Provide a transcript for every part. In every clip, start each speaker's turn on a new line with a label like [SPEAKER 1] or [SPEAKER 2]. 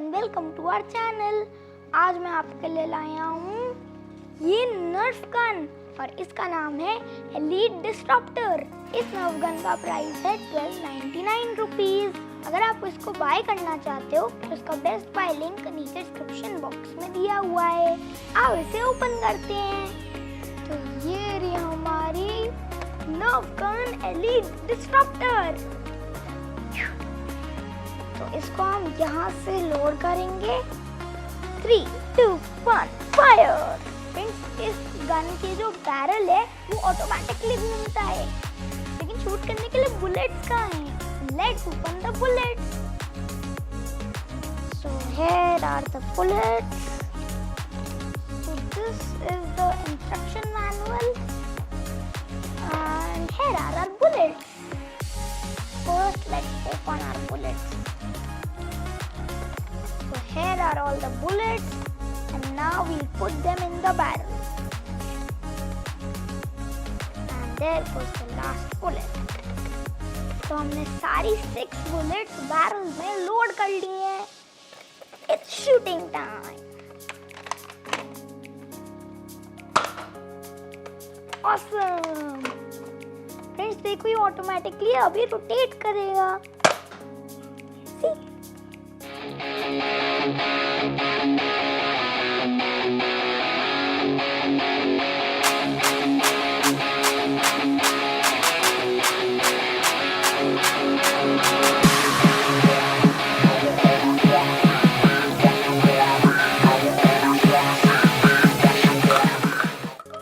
[SPEAKER 1] Welcome to our channel. आज मैं आपके लिए लाया हूँ ये नर्फ गन और इसका नाम है एलीट डिस्ट्रप्टर। इस नर्फ गन का प्राइस है 1299 रुपीज़। अगर आप इसको बाय करना चाहते हो तो इसका बेस्ट बाय लिंक नीचे डिस्क्रिप्शन बॉक्स में दिया हुआ है। आप इसे ओपन करते हैं तो ये रही हमारी नर्फ गन एलीट डिस्ट्रप्टर। तो इसको हम यहाँ से लोड करेंगे। 3, 2, 1 फायर। फ्रेंड्स, इस गन की जो बैरल है वो ऑटोमेटिकली घूमता है, लेकिन शूट करने के लिए बुलेट्स कहाँ हैं? Let's open the bullets. So here are the bullets. So this is the instruction manual and here are our bullets. First, let's open our bullets. So here are all the bullets, and now we'll put them in the barrel. And there goes the last bullet. तो हमने सारी 6 bullets barrel में load कर ली हैं। It's shooting time. Awesome. Friends, देखो ये automatically अभी rotate करेगा। See?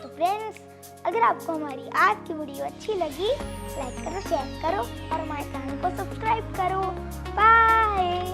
[SPEAKER 1] तो फ्रेंड्स, अगर आपको हमारी आज की वीडियो अच्छी लगी, लाइक करो, शेयर करो और हमारे चैनल को सब्सक्राइब करो। बाय।